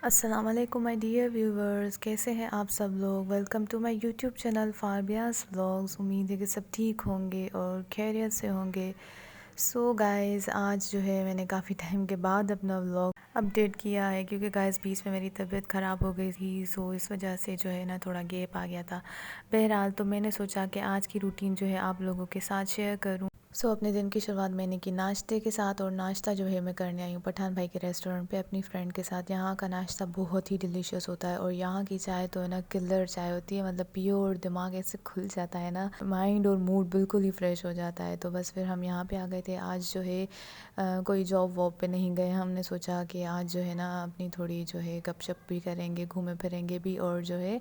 अस्सलाम वालेकुम my dear viewers, कैसे हैं आप सब लोग। Welcome to my YouTube channel फारबियास व्लॉग्स। उम्मीद है कि सब ठीक होंगे और खैरियत से होंगे। सो गाइस, आज जो है मैंने काफ़ी टाइम के बाद अपना व्लॉग अपडेट किया है, क्योंकि गाइस बीच में मेरी तबीयत ख़राब हो गई थी। सो इस वजह से जो है ना थोड़ा गैप आ गया था। बहरहाल तो मैंने सोचा कि आज की रूटीन जो है आप लोगों के साथ शेयर करूँ। अपने दिन की शुरुआत मैंने की नाश्ते के साथ, और नाश्ता जो है मैं करने आई हूँ पठान भाई के रेस्टोरेंट पे अपनी फ्रेंड के साथ। यहाँ का नाश्ता बहुत ही डिलीशियस होता है, और यहाँ की चाय तो है ना किलर चाय होती है, मतलब प्योर। दिमाग ऐसे खुल जाता है ना, माइंड और मूड बिल्कुल ही फ्रेश हो जाता है। तो बस फिर हम यहाँ पे आ गए थे। आज जो है कोई जॉब वॉब पे नहीं गए। हमने सोचा कि आज जो है ना अपनी थोड़ी जो है गपशप भी करेंगे, घूमे फिरेंगे भी, और जो है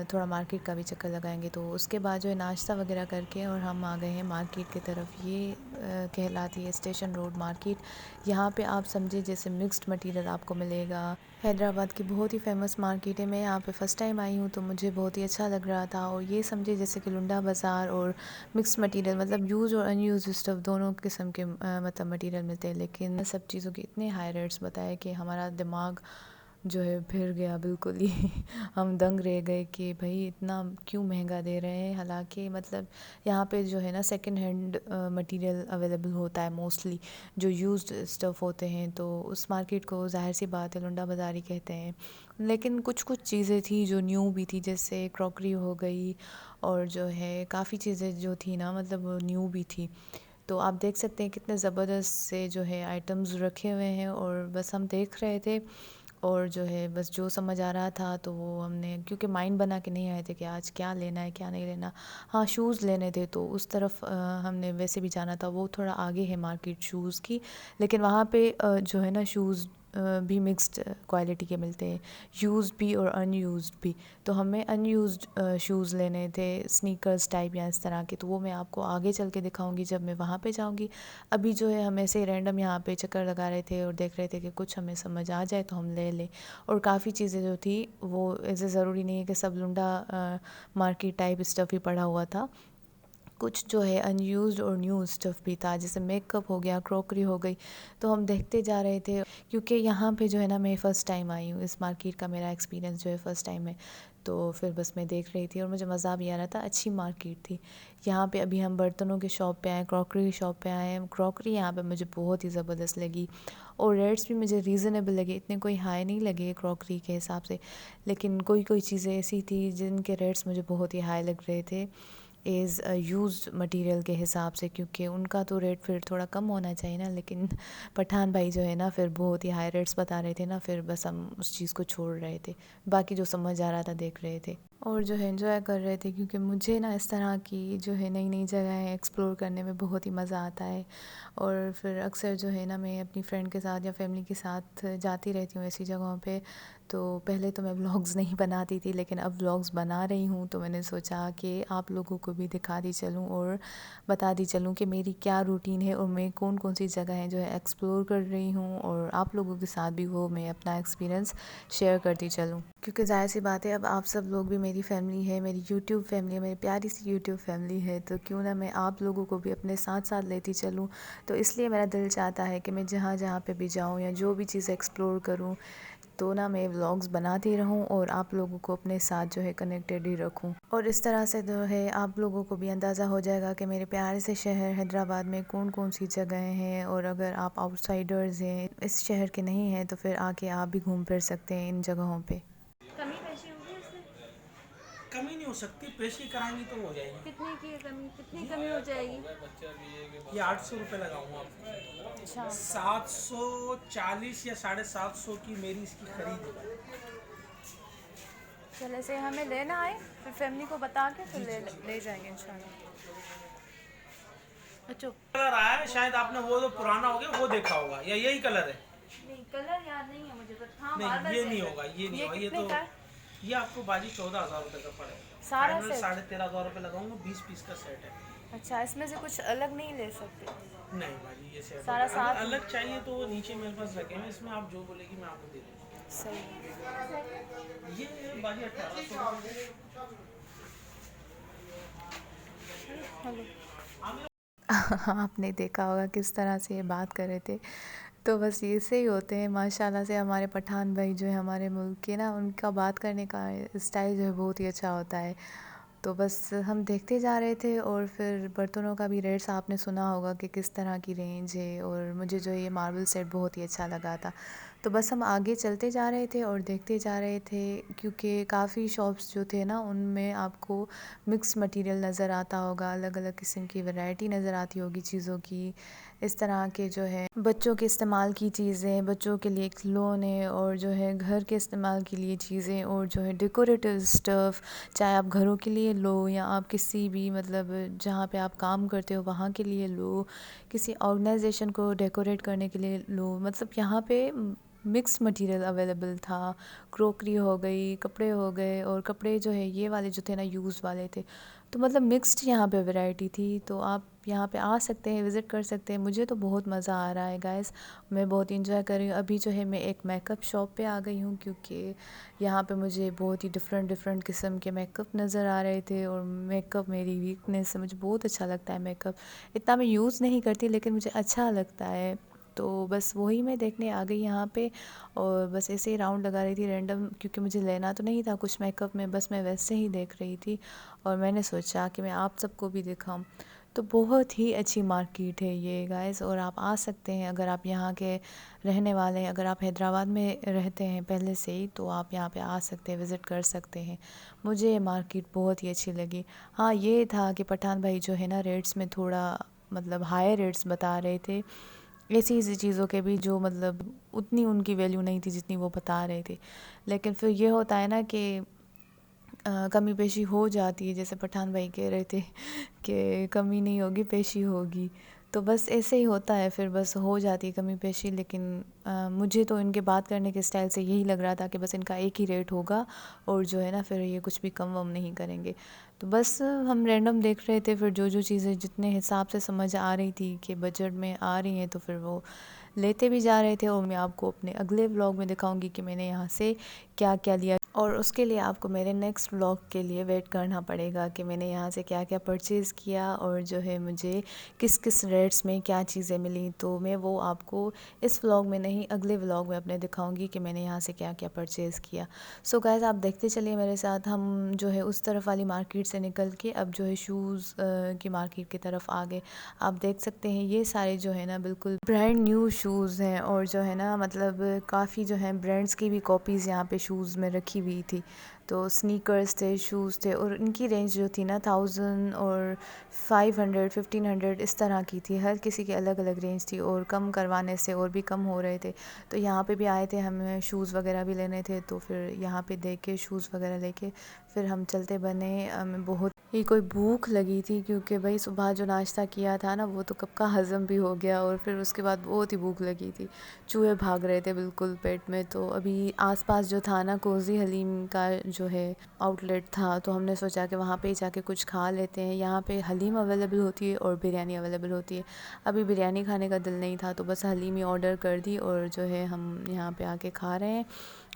थोड़ा मार्केट का भी चक्कर लगाएंगे। तो उसके बाद जो है नाश्ता वगैरह करके और हम आ गए हैं मार्केट की तरफ। ये कहलाती है स्टेशन रोड मार्केट। यहाँ पे आप समझे जैसे मिक्स्ड मटेरियल आपको मिलेगा। हैदराबाद की बहुत ही फेमस मार्केट है। मैं यहाँ पे फ़र्स्ट टाइम आई हूँ तो मुझे बहुत ही अच्छा लग रहा था। और ये समझे जैसे कि लुंडा बाज़ार और मिक्स्ड मटेरियल, मतलब यूज़ और अनयूज़ स्टफ़ दोनों किस्म के मतलब मटेरियल मिलते हैं। लेकिन सब चीज़ों के इतने हाई रेट्स बताए कि हमारा दिमाग जो है फिर गया बिल्कुल ही। हम दंग रह गए कि भाई इतना क्यों महंगा दे रहे हैं। हालांकि मतलब यहाँ पे जो है ना सेकंड हैंड मटेरियल अवेलेबल होता है मोस्टली, जो यूज्ड स्टफ़ होते हैं। तो उस मार्केट को ज़ाहिर सी बात है लुंडा बाज़ारी कहते हैं। लेकिन कुछ कुछ चीज़ें थी जो न्यू भी थी, जैसे क्रॉकरी हो गई, और जो है काफ़ी चीज़ें जो थी ना मतलब वो न्यू भी थी। तो आप देख सकते हैं कितने ज़बरदस्त से जो है आइटम्स रखे हुए हैं, और बस हम देख रहे थे। और जो है बस जो समझ आ रहा था तो वो हमने, क्योंकि माइंड बना के नहीं आए थे कि आज क्या लेना है क्या नहीं लेना। हाँ, शूज़ लेने थे तो उस तरफ हमने वैसे भी जाना था। वो थोड़ा आगे है मार्केट शूज़ की, लेकिन वहाँ पे जो है ना शूज़ भी मिक्स्ड क्वालिटी के मिलते हैं, यूज़्ड भी और अनयूज़्ड भी। तो हमें अनयूज़्ड शूज़ लेने थे, स्नीकर्स टाइप या इस तरह के। तो वो मैं आपको आगे चल के दिखाऊंगी जब मैं वहाँ पे जाऊंगी। अभी जो है हम ऐसे ही रैंडम यहाँ पे चक्कर लगा रहे थे और देख रहे थे कि कुछ हमें समझ आ जाए तो हम ले लें। और काफ़ी चीज़ें जो थी वो ऐसे ज़रूरी नहीं है कि सब लुंडा मार्केट टाइप स्टफ़ ही पड़ा हुआ था। कुछ जो है अनयूज्ड और न्यू स्टफ़ भी था, जैसे मेकअप हो गया, क्रॉकरी हो गई। तो हम देखते जा रहे थे, क्योंकि यहाँ पे जो है ना मैं फ़र्स्ट टाइम आई हूँ। इस मार्केट का मेरा एक्सपीरियंस जो है फ़र्स्ट टाइम है। तो फिर बस मैं देख रही थी और मुझे मज़ा भी आ रहा था। अच्छी मार्केट थी। यहाँ पे अभी हम बर्तनों के शॉप पे आए, क्रॉकरी की शॉप पे आए हैं। क्रॉकरी यहाँ पे मुझे बहुत ही ज़बरदस्त लगी, और रेट्स भी मुझे रीज़नेबल लगे, इतने कोई हाई नहीं लगे क्रॉकरी के हिसाब से। लेकिन कोई कोई चीज़ें ऐसी थी जिनके रेट्स मुझे बहुत ही हाई लग रहे थे इज़ यूज़ मटेरियल के हिसाब से, क्योंकि उनका तो रेट फिर थोड़ा कम होना चाहिए ना। लेकिन पठान भाई जो है ना फिर बहुत ही हाई रेट्स बता रहे थे ना, फिर बस हम उस चीज़ को छोड़ रहे थे। बाकी जो समझ आ रहा था देख रहे थे, और जो है एंजॉय कर रहे थे, क्योंकि मुझे ना इस तरह की जो है नई नई जगहें एक्सप्लोर करने में बहुत ही मज़ा आता है। और फिर अक्सर जो है ना मैं अपनी फ्रेंड के साथ या फैमिली के साथ जाती रहती हूँ ऐसी जगहों पे। तो पहले तो मैं व्लॉग्स नहीं बनाती थी, लेकिन अब व्लॉग्स बना रही हूँ। तो मैंने सोचा कि आप लोगों को भी दिखा दी चलूँ और बता दी चलूँ कि मेरी क्या रूटीन है, और मैं कौन कौन सी जगहें जो है एक्सप्लोर कर रही हूँ, और आप लोगों के साथ भी वो मैं अपना एक्सपीरियंस शेयर करती चलूँ। क्योंकि ज़ाहिर सी बात है, अब आप सब लोग भी मेरी फैमिली है, मेरी यूट्यूब फैमिली है, मेरी प्यारी सी यूट्यूब फैमिली है। तो क्यों ना मैं आप लोगों को भी अपने साथ साथ लेती चलूँ। तो इसलिए मेरा दिल चाहता है कि मैं जहाँ जहाँ पे भी जाऊँ या जो भी चीज़ एक्सप्लोर करूँ, तो ना मैं व्लॉग्स बनाती रहूँ और आप लोगों को अपने साथ जो है कनेक्टेड ही रखूँ। और इस तरह से जो है आप लोगों को भी अंदाज़ा हो जाएगा कि मेरे प्यारे से शहर हैदराबाद में कौन कौन सी जगहें हैं। और अगर आप आउटसाइडर्स हैं, इस शहर के नहीं हैं, तो फिर आके आप भी घूम फिर सकते हैं इन जगहों पे। कमी पेशी होगी इससे। कमी नहीं हो सकती, पेशी कराएंगी तो हो जाएगी। कितने की है कमी, कितनी जी, कमी हो जाएगी? ये 800 रुपये लगाऊंगा आपको। अच्छा, 740 या 750 की मेरी इसकी खरीद है। चले से हमें लेना आए फिर फैमिली को बता के फिर जी ले जी जी। ले जाएंगे इंशाल्लाह। अच्छा, कलर आया है, शायद आपने वो जो पुराना हो गया वो देखा होगा, या यही कलर है। नहीं कलर याद नहीं है मुझे, बट हाँ नहीं, मार्बल ये से। नहीं होगा, ये नहीं ये होगा, ये कितने तो। का है? ये आपको बाजी 14,000 रुपये का पड़ेगा। सारा फाइनल सेट? 13,500 रुपये लगाऊंगा, 20 पीस का सेट है। अच्छा, इसमें से कुछ अलग नहीं ले सकते? नहीं भाजी, ये सेट सारा होगा। अगर साथ में? अलग चाहिए तो वो नीचे मेरे पास रखे हैं, इसमें आप जो बोलेगी मैं आपको दे दूँगा। सही है। ये बाजी 1800। हेलो। हाँ, आपने देखा होगा किस तरह से ये बात कर रहे थे। तो बस ये से ही होते हैं माशाल्लाह से हमारे पठान भाई जो है हमारे मुल्क के ना, उनका बात करने का स्टाइल जो है बहुत ही अच्छा होता है। तो बस हम देखते जा रहे थे और फिर बर्तनों का भी रेट्स आपने सुना होगा कि किस तरह की रेंज है, और मुझे जो ये मार्बल सेट बहुत ही अच्छा लगा था। तो बस हम आगे चलते जा रहे थे और देखते जा रहे थे, क्योंकि काफ़ी शॉप्स जो थे ना उनमें आपको मिक्स मटेरियल नज़र आता होगा, अलग अलग किस्म की वैरायटी नज़र आती होगी चीज़ों की। इस तरह के जो है बच्चों के इस्तेमाल की चीज़ें, बच्चों के लिए खिलौने, और जो है घर के इस्तेमाल के लिए चीज़ें, और जो है डेकोरेटिव स्टफ़, चाहे आप घरों के लिए लो या आप किसी भी मतलब जहाँ पे आप काम करते हो वहाँ के लिए लो, किसी ऑर्गेनाइजेशन को डेकोरेट करने के लिए लो, मतलब यहाँ पे मिक्स मटेरियल अवेलेबल था। क्रोकरी हो गई, कपड़े हो गए, और कपड़े जो है ये वाले जो थे ना यूज़ वाले थे। तो मतलब मिक्स्ड यहाँ पे वैरायटी थी। तो आप यहाँ पे आ सकते हैं, विज़िट कर सकते हैं। मुझे तो बहुत मज़ा आ रहा है गाइस, मैं बहुत इंजॉय कर रही हूँ। अभी जो है मैं एक मेकअप शॉप पे आ गई हूँ, क्योंकि यहाँ पे मुझे बहुत ही डिफरेंट डिफरेंट किस्म के मेकअप नज़र आ रहे थे, और मेकअप मेरी वीकनेस है, मुझे बहुत अच्छा लगता है मेकअप। इतना मैं यूज़ नहीं करती लेकिन मुझे अच्छा लगता है। तो बस वही मैं देखने आ गई यहाँ पे, और बस ऐसे ही राउंड लगा रही थी रैंडम, क्योंकि मुझे लेना तो नहीं था कुछ मेकअप में, बस मैं वैसे ही देख रही थी। और मैंने सोचा कि मैं आप सबको भी दिखाऊं। तो बहुत ही अच्छी मार्केट है ये गाइस, और आप आ सकते हैं अगर आप यहाँ के रहने वाले हैं। अगर आप हैदराबाद में रहते हैं पहले से ही, तो आप यहाँ पे आ सकते हैं, विज़िट कर सकते हैं। मुझे ये मार्केट बहुत ही अच्छी लगी। हाँ, ये था कि पठान भाई जो है ना रेट्स में थोड़ा मतलब हाई रेट्स बता रहे थे, ऐसी ऐसी चीज़ों के भी जो मतलब उतनी उनकी वैल्यू नहीं थी जितनी वो बता रहे थे। लेकिन फिर ये होता है ना कि कमी पेशी हो जाती है, जैसे पठान भाई कह रहे थे कि कमी नहीं होगी पेशी होगी। तो बस ऐसे ही होता है, फिर बस हो जाती है कमी पेशी। लेकिन मुझे तो इनके बात करने के स्टाइल से यही लग रहा था कि बस इनका एक ही रेट होगा, और जो है ना फिर ये कुछ भी कम वम नहीं करेंगे। तो बस हम रैंडम देख रहे थे, फिर जो जो चीज़ें जितने हिसाब से समझ आ रही थी कि बजट में आ रही हैं, तो फिर वो लेते भी जा रहे थे। और मैं आपको अपने अगले व्लॉग में दिखाऊंगी कि मैंने यहाँ से क्या क्या लिया, और उसके लिए आपको मेरे नेक्स्ट व्लॉग के लिए वेट करना पड़ेगा कि मैंने यहाँ से क्या क्या परचेज़ किया, और जो है मुझे किस किस रेट्स में क्या चीज़ें मिली। तो मैं वो आपको इस व्लॉग में नहीं, अगले व्लॉग में अपने दिखाऊंगी कि मैंने यहाँ से क्या क्या परचेज़ किया। सो गाइस, आप देखते चलिए मेरे साथ। हम जो है उस तरफ वाली मार्केट से निकल के अब जो है शूज़ की मार्केट की तरफ आ गए। आप देख सकते हैं ये सारे जो है ना बिल्कुल ब्रांड न्यू शूज़ हैं, और जो है ना मतलब काफ़ी जो है ब्रांड्स की भी कॉपीज़ यहाँ पे शूज़ में रखी हुई थी। तो स्नीकर्स थे, शूज़ थे, और इनकी रेंज जो थी ना 1000 और 500 1500 इस तरह की थी। हर किसी की अलग अलग रेंज थी, और कम करवाने से और भी कम हो रहे थे। तो यहाँ पे भी आए थे, हमें शूज़ वगैरह भी लेने थे। तो फिर यहाँ पे देख के शूज़ वगैरह लेके फिर हम चलते बने। हमें बहुत ही कोई भूख लगी थी, क्योंकि भाई सुबह जो नाश्ता किया था ना वो तो कब का हज़म भी हो गया, और फिर उसके बाद बहुत ही भूख लगी थी। चूहे भाग रहे थे बिल्कुल पेट में। तो अभी आसपास जो था ना कोज़ी हलीम का जो है आउटलेट था, तो हमने सोचा कि वहाँ पे ही जाके कुछ खा लेते हैं। यहाँ पे हलीम अवेलेबल होती है और बिरयानी अवेलेबल होती है। अभी बिरयानी खाने का दिल नहीं था, तो बस हलीम ही ऑर्डर कर दी, और जो है हम यहाँ पे आके खा रहे हैं।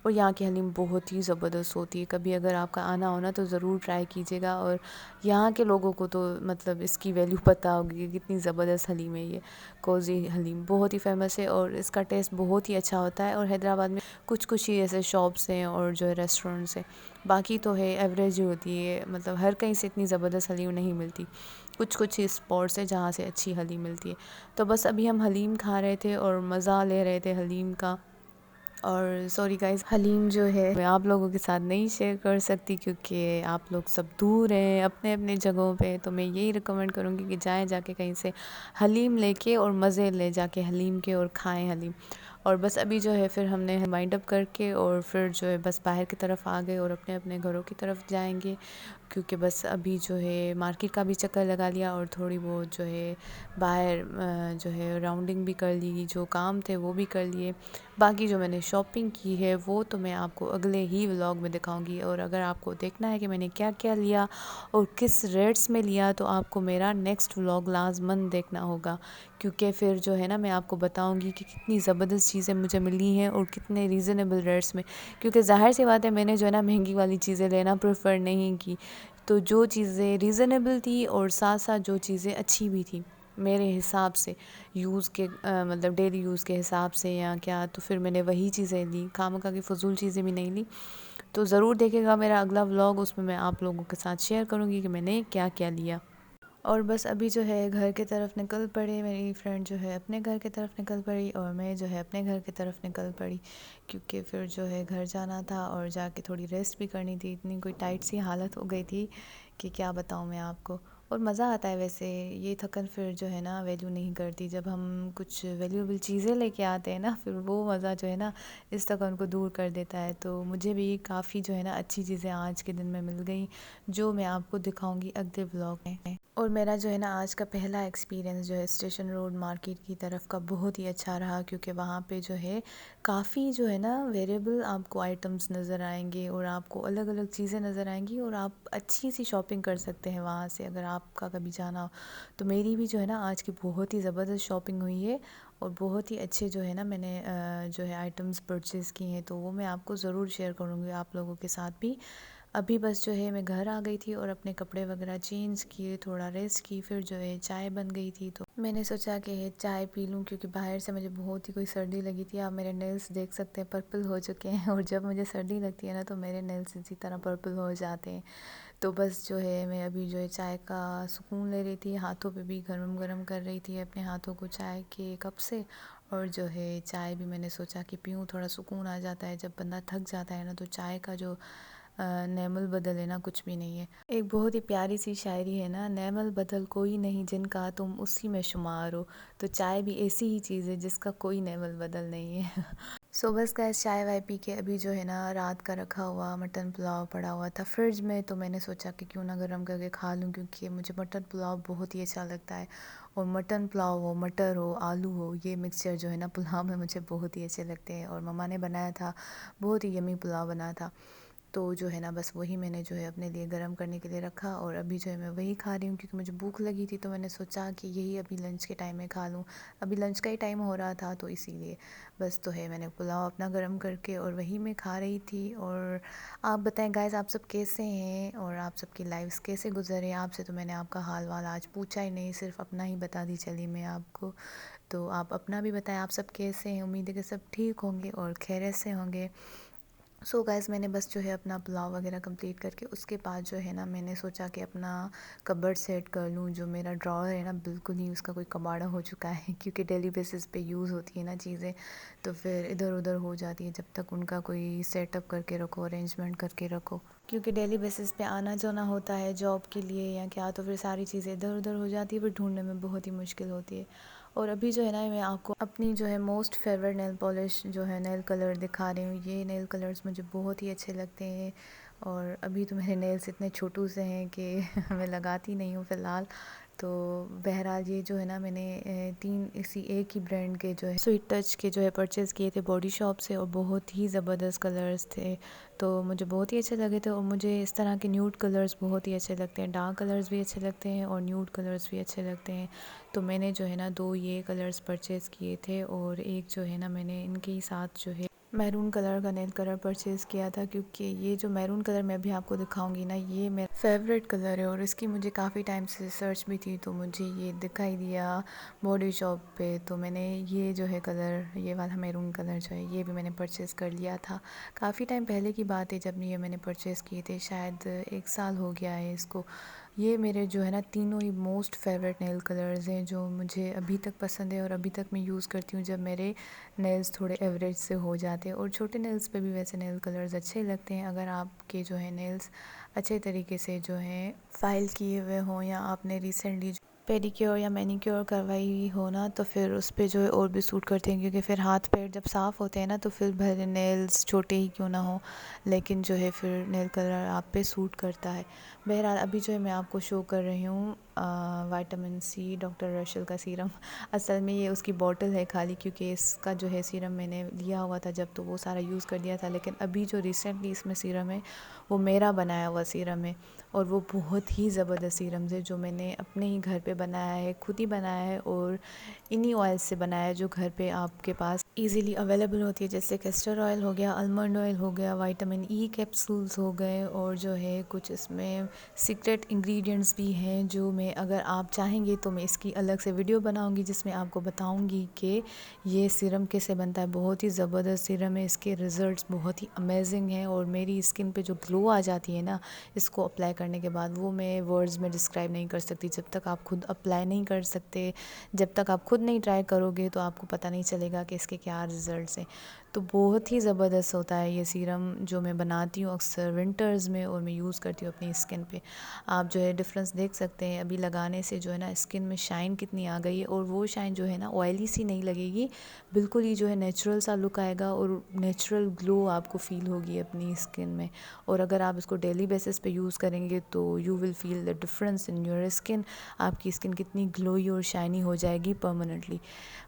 और यहाँ की हलीम बहुत ही ज़बरदस्त होती है। कभी अगर आपका आना हो ना तो ज़रूर ट्राई कीजिएगा। और यहाँ के लोगों को तो मतलब इसकी वैल्यू पता होगी कि कितनी ज़बरदस्त हलीम है ये। कोज़ी हलीम बहुत ही फेमस है, और इसका टेस्ट बहुत ही अच्छा होता है। और हैदराबाद में कुछ कुछ ही ऐसे शॉप्स हैं और जो है रेस्टोरेंट्स हैं, बाकी तो है एवरेज ही होती है। मतलब हर कहीं से इतनी ज़बरदस्त हलीम नहीं मिलती। कुछ कुछ ही स्पॉट्स है जहाँ से अच्छी हलीम मिलती है। तो बस अभी हम हलीम खा रहे थे और मज़ा ले रहे थे हलीम का। और सॉरी गाइस, हलीम जो है मैं आप लोगों के साथ नहीं शेयर कर सकती, क्योंकि आप लोग सब दूर हैं अपने अपने जगहों पे। तो मैं यही रिकमेंड करूँगी कि जाएं जाके कहीं से हलीम लेके और मज़े ले जाके हलीम के, और खाएं हलीम। और बस अभी जो है फिर हमने वाइंड अप करके और फिर जो है बस बाहर की तरफ आ गए, और अपने अपने घरों की तरफ जाएंगे, क्योंकि बस अभी जो है मार्केट का भी चक्कर लगा लिया, और थोड़ी बहुत जो है बाहर जो है राउंडिंग भी कर ली, जो काम थे वो भी कर लिए। बाकी जो मैंने शॉपिंग की है वो तो मैं आपको अगले ही व्लॉग में दिखाऊंगी। और अगर आपको देखना है कि मैंने क्या क्या लिया और किस रेट्स में लिया, तो आपको मेरा नेक्स्ट व्लॉग लाजमन देखना होगा, क्योंकि फिर जो है ना मैं आपको बताऊंगी कि कितनी ज़बरदस्त चीज़ें मुझे मिली हैं और कितने रीज़नेबल रेट्स में। क्योंकि ज़ाहिर सी बात है मैंने जो है ना महंगी वाली चीज़ें लेना प्रेफर नहीं की। तो जो चीज़ें रीज़नेबल थी और साथ साथ जो चीज़ें अच्छी भी थी मेरे हिसाब से यूज़ के मतलब डेली यूज़ के हिसाब से या क्या, तो फिर मैंने वही चीज़ें ली, खामखा की फ़ुज़ूल चीज़ें भी नहीं ली। तो ज़रूर देखिएगा मेरा अगला व्लॉग, उसमें मैं आप लोगों के साथ शेयर करूँगी कि मैंने क्या क्या लिया। और बस अभी जो है घर की तरफ निकल पड़े, मेरी फ्रेंड जो है अपने घर की तरफ निकल पड़ी और मैं जो है अपने घर की तरफ निकल पड़ी, क्योंकि फिर जो है घर जाना था और जाके थोड़ी रेस्ट भी करनी थी। इतनी कोई टाइट सी हालत हो गई थी कि क्या बताऊँ मैं आपको। और मज़ा आता है वैसे, ये थकन फिर जो है ना वैल्यू नहीं करती। जब हम कुछ वैल्यूएबल चीज़ें लेके आते हैं ना, फिर वो मज़ा जो है ना इस थकन को दूर कर देता है। तो मुझे भी काफ़ी जो है ना अच्छी चीज़ें आज के दिन में मिल गई, जो मैं आपको दिखाऊंगी अगले व्लॉग में। और मेरा जो है ना आज का पहला एक्सपीरियंस जो है स्टेशन रोड मार्केट की तरफ का बहुत ही अच्छा रहा, क्योंकि वहाँ पे जो है काफ़ी जो है ना वेरिएबल आपको आइटम्स नज़र आएंगे और आपको अलग अलग चीज़ें नज़र आएंगी और आप अच्छी सी शॉपिंग कर सकते हैं वहाँ से, अगर आपका कभी जाना हो। तो मेरी भी जो है ना आज की बहुत ही ज़बरदस्त शॉपिंग हुई है और बहुत ही अच्छे जो है ना मैंने जो है आइटम्स परचेज़ किए हैं, तो वो मैं आपको ज़रूर शेयर करूँगी आप लोगों के साथ भी। अभी बस जो है मैं घर आ गई थी और अपने कपड़े वगैरह चेंज किए, थोड़ा रेस्ट की, फिर जो है चाय बन गई थी तो मैंने सोचा कि चाय पी लूँ, क्योंकि बाहर से मुझे बहुत ही कोई सर्दी लगी थी। आप मेरे नेल्स देख सकते हैं पर्पल हो चुके हैं, और जब मुझे सर्दी लगती है ना तो मेरे नेल्स इसी तरह पर्पल हो जाते हैं। तो बस जो है मैं अभी जो है चाय का सुकून ले रही थी, हाथों पे भी गरम गरम कर रही थी अपने हाथों को चाय के कप से। और जो है चाय भी मैंने सोचा कि पीऊँ, थोड़ा सुकून आ जाता है। जब बंदा थक जाता है ना तो चाय का जो नैमल बदल है ना कुछ भी नहीं है। एक बहुत ही प्यारी सी शायरी है ना, नैमल बदल कोई नहीं जिनका तुम उसी में शुमार हो। तो चाय भी ऐसी ही चीज़ है जिसका कोई नैमल बदल नहीं है। सो बस गैस चाय वाय पी के अभी जो है ना रात का रखा हुआ मटन पुलाव पड़ा हुआ था फ्रिज में, तो मैंने सोचा कि क्यों ना गर्म करके खा लूँ, क्योंकि मुझे मटन पुलाव बहुत ही अच्छा लगता है। और मटन पुलाव हो, मटर हो, आलू हो, ये मिक्सचर जो है ना पुलाव में मुझे बहुत ही अच्छे लगते हैं। और मम्मा ने बनाया था, बहुत ही यमी पुलाव बना था। तो जो है ना बस वही मैंने जो है अपने लिए गर्म करने के लिए रखा और अभी जो है मैं वही खा रही हूँ, क्योंकि मुझे भूख लगी थी। तो मैंने सोचा कि यही अभी लंच के टाइम में खा लूँ, अभी लंच का ही टाइम हो रहा था, तो इसीलिए बस तो है मैंने पुलाव अपना गर्म करके और वही मैं खा रही थी। और आप बताएं गाइस, आप सब कैसे हैं और आप सबकी लाइफ्स कैसे गुजरे। आपसे तो मैंने आपका हाल वाल आज पूछा ही नहीं, सिर्फ अपना ही बता दी चली मैं आपको। तो आप अपना भी बताएं, आप सब कैसे हैं। उम्मीद है कि सब ठीक होंगे और खैरियत से होंगे। सो गाइस मैंने बस जो है अपना पुलाव वगैरह कंप्लीट करके उसके बाद जो है ना मैंने सोचा कि अपना कबर्ड सेट कर लूँ। जो मेरा ड्रॉअर है ना बिल्कुल ही उसका कोई कबाड़ा हो चुका है, क्योंकि डेली बेसिस पे यूज़ होती है ना चीज़ें, तो फिर इधर उधर हो जाती है जब तक उनका कोई सेटअप करके रखो, अरेंजमेंट करके रखो। क्योंकि डेली बेसिस पे आना जाना होता है जॉब के लिए या क्या, तो फिर सारी चीज़ें इधर उधर हो जाती है, फिर ढूंढने में बहुत ही मुश्किल होती है। और अभी जो है ना मैं आपको अपनी जो है मोस्ट फेवरेट नेल पॉलिश जो है नेल कलर दिखा रही हूँ। ये नेल कलर्स मुझे बहुत ही अच्छे लगते हैं, और अभी तो मेरे नेल्स इतने छोटू से हैं कि मैं लगाती नहीं हूँ फ़िलहाल। तो बहरहाल ये जो है ना मैंने 3 इसी एक ही ब्रांड के जो है स्वीट टच के जो है परचेज़ किए थे बॉडी शॉप से, और बहुत ही ज़बरदस्त कलर्स थे, तो मुझे बहुत ही अच्छे लगे थे। और मुझे इस तरह के न्यूड कलर्स बहुत ही अच्छे लगते हैं, डार्क कलर्स भी अच्छे लगते हैं और न्यूड कलर्स भी अच्छे लगते हैं। तो मैंने जो है ना 2 ये कलर्स परचेज़ किए थे, और एक जो है ना मैंने इनके ही साथ जो है मैरून कलर का नेल कलर परचेज़ किया था, क्योंकि ये जो मैरून कलर मैं भी आपको दिखाऊंगी ना ये मेरा फेवरेट कलर है और इसकी मुझे काफ़ी टाइम से सर्च भी थी, तो मुझे ये दिखाई दिया बॉडी शॉप पे, तो मैंने ये जो है कलर, ये वाला मैरून कलर जो है ये भी मैंने परचेज़ कर लिया था। काफ़ी टाइम पहले की बात है जब ये मैंने परचेज़ किए थे, शायद 1 साल हो गया है इसको। ये मेरे जो है ना तीनों ही मोस्ट फेवरेट नेल कलर्स हैं, जो मुझे अभी तक पसंद है और अभी तक मैं यूज़ करती हूँ जब मेरे नेल्स थोड़े एवरेज से हो जाते हैं। और छोटे नेल्स पे भी वैसे नेल कलर्स अच्छे लगते हैं, अगर आपके जो है नेल्स अच्छे तरीके से जो है फाइल किए हुए हों, या आपने रिसेंटली पेडिक्योर या मैनिक्योर करवाई हो ना, तो फिर उस पे जो है और भी सूट करते हैं, क्योंकि फिर हाथ पैर जब साफ़ होते हैं ना तो फिर भले नेल्स छोटे ही क्यों ना हो, लेकिन जो है फिर नेल कलर आप पे सूट करता है। बहरहाल अभी जो है मैं आपको शो कर रही हूँ विटामिन सी डॉक्टर रशल का सीरम। असल में ये उसकी बॉटल है खाली, क्योंकि इसका जो है सीरम मैंने लिया हुआ था जब, तो वो सारा यूज़ कर दिया था, लेकिन अभी जो रिसेंटली इसमें सीरम है वो मेरा बनाया हुआ सीरम है, और वो बहुत ही ज़बरदस्त सीरम है जो मैंने अपने ही घर पे बनाया है, खुद ही बनाया है, और इन्हीं ऑयल से बनाया है जो घर पे आपके पास ईज़िली अवेलेबल होती है, जैसे कैस्टर ऑयल हो गया, आलमंड ऑयल हो गया, विटामिन ई कैप्सूल्स हो गए, और जो है कुछ इसमें सीक्रेट इंग्रेडिएंट्स भी हैं जो मैं, अगर आप चाहेंगे तो मैं इसकी अलग से वीडियो बनाऊंगी जिसमें आपको बताऊंगी कि ये सीरम कैसे बनता है। बहुत ही ज़बरदस्त सीरम है, इसके रिज़ल्ट्स बहुत ही अमेजिंग हैं, और मेरी स्किन पे जो ग्लो आ जाती है ना इसको अप्लाई करने के बाद, वो मैं वर्ड्स में डिस्क्राइब नहीं कर सकती। जब तक आप खुद अप्लाई नहीं कर सकते, जब तक आप खुद नहीं ट्राई करोगे तो आपको पता नहीं चलेगा कि इसके क्या रिज़ल्ट्स हैं। तो बहुत ही ज़बरदस्त होता है ये सीरम जो मैं बनाती हूँ अक्सर विंटर्स में, और मैं यूज़ करती हूँ अपनी स्किन पे। आप जो है डिफरेंस देख सकते हैं अभी लगाने से, जो है ना स्किन में शाइन कितनी आ गई है, और वो शाइन जो है ना ऑयली सी नहीं लगेगी, बिल्कुल ही जो है नेचुरल सा लुक आएगा, और नेचुरल ग्लो आपको फ़ील होगी अपनी स्किन में। और अगर आप इसको डेली बेसिस पे यूज़ करेंगे तो you will feel the difference in your skin. आपकी स्किन कितनी ग्लोई और शाइनी हो जाएगी परमानेंटली।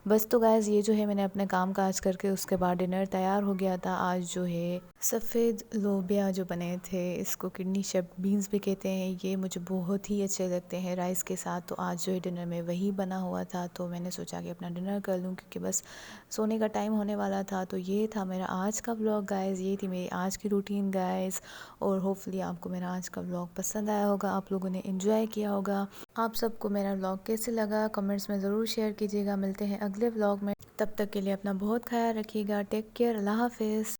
बस तो गाइज़ ये जो है मैंने अपने काम काज करके उसके बाद डिनर तैयार हो गया था। आज जो है सफ़ेद लोबिया जो बने थे, इसको किडनी शेप्ड बीन्स भी कहते हैं, ये मुझे बहुत ही अच्छे लगते हैं राइस के साथ। तो आज जो है डिनर में वही बना हुआ था, तो मैंने सोचा कि अपना डिनर कर लूँ क्योंकि बस सोने का टाइम होने वाला था। तो ये था मेरा आज का व्लॉग गाइज़, ये थी मेरी आज की रूटीन गाइज़, और होपफुली आपको मेरा आज का व्लॉग पसंद आया होगा, आप लोगों ने एंजॉय किया होगा। आप सबको मेरा व्लॉग कैसे लगा कमेंट्स में ज़रूर शेयर कीजिएगा। मिलते हैं अगले व्लॉग में, तब तक के लिए अपना बहुत ख्याल रखिएगा। टेक केयर, अल्लाह हाफिज़।